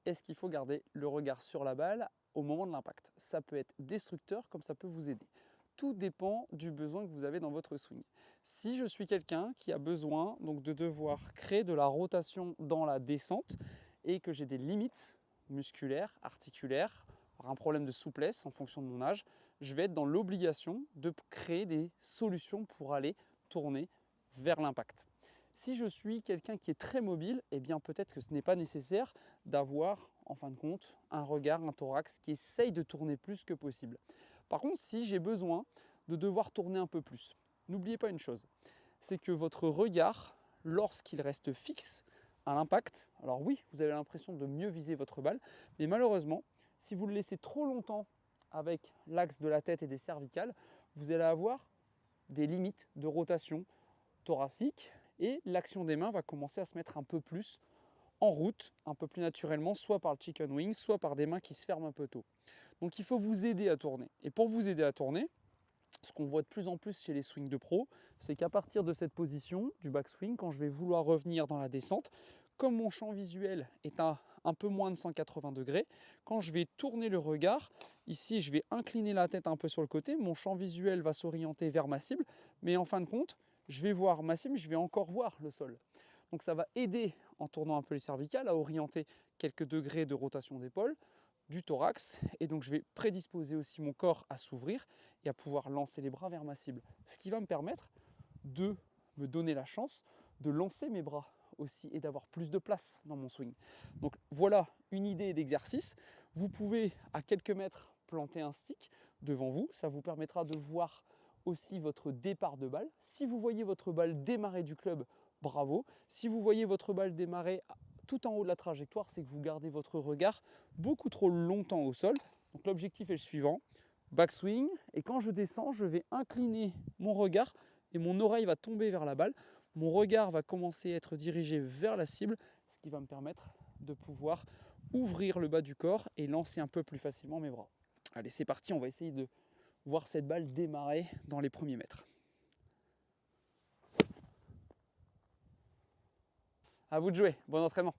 est-ce qu'il faut garder le regard sur la balle au moment de l'impact? Ça peut être destructeur comme ça peut vous aider. Tout dépend du besoin que vous avez dans votre swing. Si je suis quelqu'un qui a besoin donc de devoir créer de la rotation dans la descente et que j'ai des limites musculaires, articulaires, un problème de souplesse en fonction de mon âge, je vais être dans l'obligation de créer des solutions pour aller tourner vers l'impact. Si je suis quelqu'un qui est très mobile, eh bien peut-être que ce n'est pas nécessaire d'avoir, en fin de compte, un regard, un thorax qui essaye de tourner plus que possible. Par contre, si j'ai besoin de devoir tourner un peu plus, n'oubliez pas une chose, c'est que votre regard, lorsqu'il reste fixe à l'impact, alors oui, vous avez l'impression de mieux viser votre balle, mais malheureusement, si vous le laissez trop longtemps avec l'axe de la tête et des cervicales, vous allez avoir des limites de rotation thoracique et l'action des mains va commencer à se mettre un peu plus en route, un peu plus naturellement, soit par le chicken wing, soit par des mains qui se ferment un peu tôt. Donc il faut vous aider à tourner. Et pour vous aider à tourner, ce qu'on voit de plus en plus chez les swings de pro, c'est qu'à partir de cette position du backswing, quand je vais vouloir revenir dans la descente, comme mon champ visuel est à un peu moins de 180 degrés, quand je vais tourner le regard, ici je vais incliner la tête un peu sur le côté, mon champ visuel va s'orienter vers ma cible, mais en fin de compte, je vais voir ma cible, je vais encore voir le sol. Donc ça va aider, en tournant un peu les cervicales, à orienter quelques degrés de rotation d'épaule, du thorax, et donc je vais prédisposer aussi mon corps à s'ouvrir et à pouvoir lancer les bras vers ma cible. Ce qui va me permettre de me donner la chance de lancer mes bras aussi et d'avoir plus de place dans mon swing. Donc voilà une idée d'exercice. Vous pouvez à quelques mètres planter un stick devant vous, ça vous permettra de voir aussi votre départ de balle. Si vous voyez votre balle démarrer du club, bravo. Si vous voyez votre balle démarrer tout en haut de la trajectoire, c'est que vous gardez votre regard beaucoup trop longtemps au sol. Donc l'objectif est le suivant, backswing, et quand je descends, je vais incliner mon regard et mon oreille va tomber vers la balle. Mon regard va commencer à être dirigé vers la cible, ce qui va me permettre de pouvoir ouvrir le bas du corps et lancer un peu plus facilement mes bras. Allez, c'est parti, on va essayer de voir cette balle démarrer dans les premiers mètres. À vous de jouer, bon entraînement.